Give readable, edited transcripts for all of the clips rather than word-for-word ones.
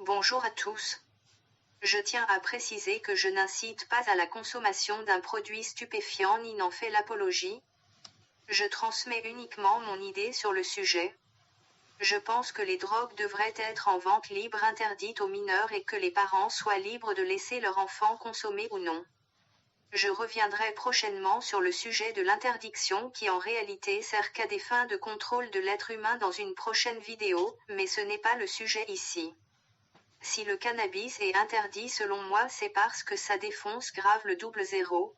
Bonjour à tous. Je tiens à préciser que je n'incite pas à la consommation d'un produit stupéfiant ni n'en fais l'apologie. Je transmets uniquement mon idée sur le sujet. Je pense que les drogues devraient être en vente libre interdite aux mineurs et que les parents soient libres de laisser leur enfant consommer ou non. Je reviendrai prochainement sur le sujet de l'interdiction qui en réalité sert qu'à des fins de contrôle de l'être humain dans une prochaine vidéo, mais ce n'est pas le sujet ici. Si le cannabis est interdit selon moi c'est parce que ça défonce grave le 00.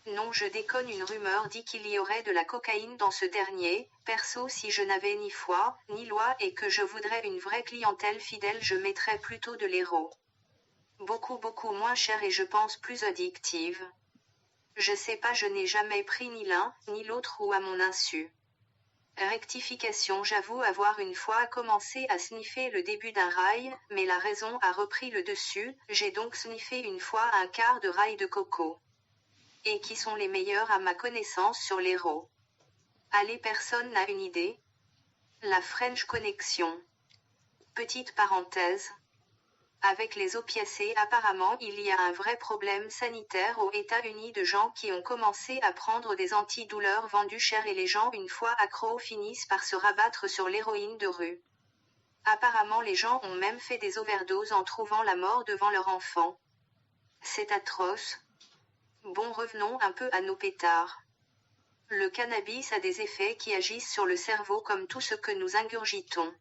Non je déconne, une rumeur dit qu'il y aurait de la cocaïne dans ce dernier. Perso si je n'avais ni foi, ni loi et que je voudrais une vraie clientèle fidèle je mettrais plutôt de l'héro. Beaucoup moins cher et je pense plus addictive. Je sais pas, je n'ai jamais pris ni l'un, ni l'autre ou à mon insu. Rectification, j'avoue avoir une fois commencé à sniffer le début d'un rail, mais la raison a repris le dessus, j'ai donc sniffé une fois un quart de rail de coco. Et qui sont les meilleurs à ma connaissance sur l'héro? Allez, personne n'a une idée? La French Connection. Petite parenthèse. Avec les opiacés apparemment il y a un vrai problème sanitaire aux États-Unis de gens qui ont commencé à prendre des antidouleurs vendus cher et les gens une fois accros finissent par se rabattre sur l'héroïne de rue. Apparemment les gens ont même fait des overdoses en trouvant la mort devant leur enfant. C'est atroce. Bon, revenons un peu à nos pétards. Le cannabis a des effets qui agissent sur le cerveau comme tout ce que nous ingurgitons.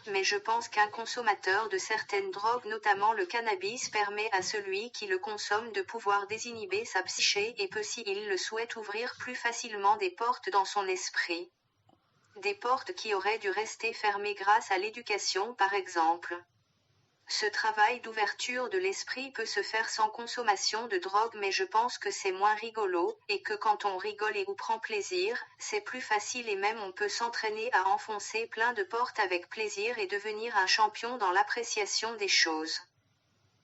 Mais je pense qu'un consommateur de certaines drogues, notamment le cannabis, permet à celui qui le consomme de pouvoir désinhiber sa psyché et peut, s'il le souhaite, ouvrir plus facilement des portes dans son esprit. Des portes qui auraient dû rester fermées grâce à l'éducation par exemple. Ce travail d'ouverture de l'esprit peut se faire sans consommation de drogue, mais je pense que c'est moins rigolo, et que quand on rigole et ou prend plaisir, c'est plus facile et même on peut s'entraîner à enfoncer plein de portes avec plaisir et devenir un champion dans l'appréciation des choses.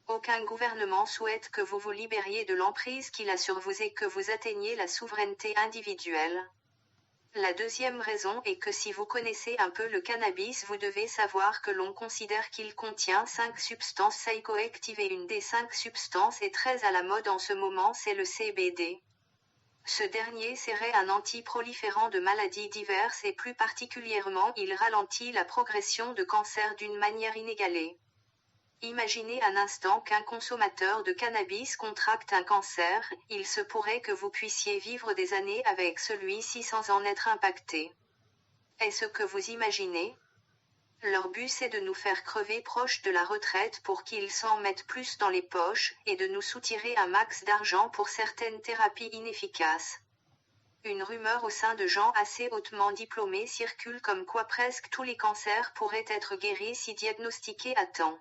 Aucun gouvernement souhaite que vous vous libériez de l'emprise qu'il a sur vous et que vous atteigniez la souveraineté individuelle. La deuxième raison est que si vous connaissez un peu le cannabis, vous devez savoir que l'on considère qu'il contient 5 substances psychoactives et une des 5 substances est très à la mode en ce moment, c'est le CBD. Ce dernier serait un antiproliférant de maladies diverses et plus particulièrement il ralentit la progression de cancer d'une manière inégalée. Imaginez un instant qu'un consommateur de cannabis contracte un cancer, il se pourrait que vous puissiez vivre des années avec celui-ci sans en être impacté. Est-ce que vous imaginez? Leur but c'est de nous faire crever proche de la retraite pour qu'ils s'en mettent plus dans les poches, et de nous soutirer un max d'argent pour certaines thérapies inefficaces. Une rumeur au sein de gens assez hautement diplômés circule comme quoi presque tous les cancers pourraient être guéris si diagnostiqués à temps.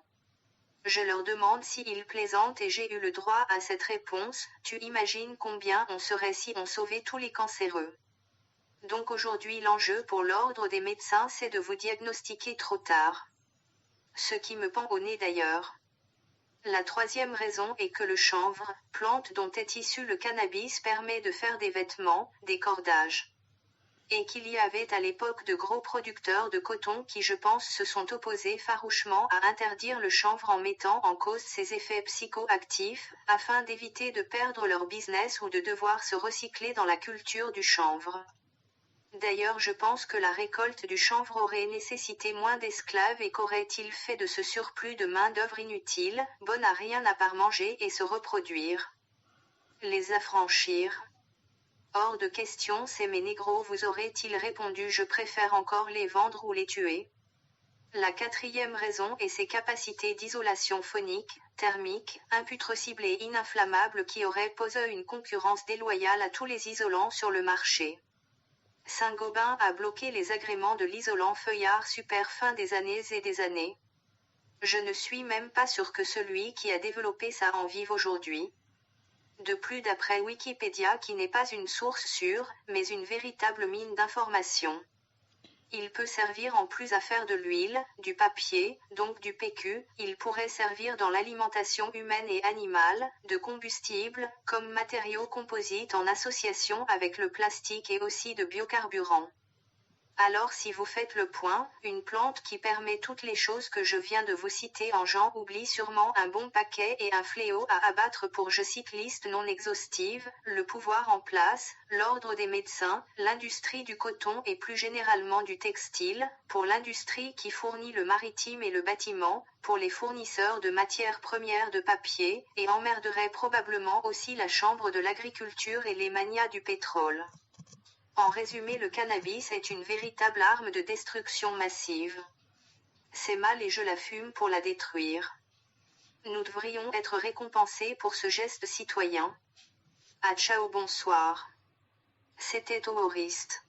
Je leur demande s'ils plaisantent et j'ai eu le droit à cette réponse, tu imagines combien on serait si on sauvait tous les cancéreux. Donc aujourd'hui l'enjeu pour l'ordre des médecins c'est de vous diagnostiquer trop tard. Ce qui me pend au nez d'ailleurs. La troisième raison est que le chanvre, plante dont est issu le cannabis, permet de faire des vêtements, des cordages. Et qu'il y avait à l'époque de gros producteurs de coton qui je pense se sont opposés farouchement à interdire le chanvre en mettant en cause ses effets psychoactifs, afin d'éviter de perdre leur business ou de devoir se recycler dans la culture du chanvre. D'ailleurs je pense que la récolte du chanvre aurait nécessité moins d'esclaves et qu'aurait-il fait de ce surplus de main-d'œuvre inutile, bonne à rien à part manger et se reproduire. Les affranchir. Hors de question, c'est mes négros, vous aurait-il répondu, je préfère encore les vendre ou les tuer. La quatrième raison est ses capacités d'isolation phonique, thermique, imputrescible et ininflammable qui auraient posé une concurrence déloyale à tous les isolants sur le marché. Saint-Gobain a bloqué les agréments de l'isolant feuillard super fin des années et des années. Je ne suis même pas sûr que celui qui a développé ça en vive aujourd'hui. De plus d'après Wikipédia qui n'est pas une source sûre, mais une véritable mine d'informations. Il peut servir en plus à faire de l'huile, du papier, donc du PQ, il pourrait servir dans l'alimentation humaine et animale, de combustible, comme matériau composite en association avec le plastique et aussi de biocarburant. Alors si vous faites le point, une plante qui permet toutes les choses que je viens de vous citer en j'en oublie sûrement un bon paquet et un fléau à abattre pour je cite liste non exhaustive, le pouvoir en place, l'ordre des médecins, l'industrie du coton et plus généralement du textile, pour l'industrie qui fournit le maritime et le bâtiment, pour les fournisseurs de matières premières de papier, et emmerderait probablement aussi la Chambre de l'agriculture et les manias du pétrole. En résumé, le cannabis est une véritable arme de destruction massive. C'est mal et je la fume pour la détruire. Nous devrions être récompensés pour ce geste citoyen. Ah ciao bonsoir. C'était humoriste.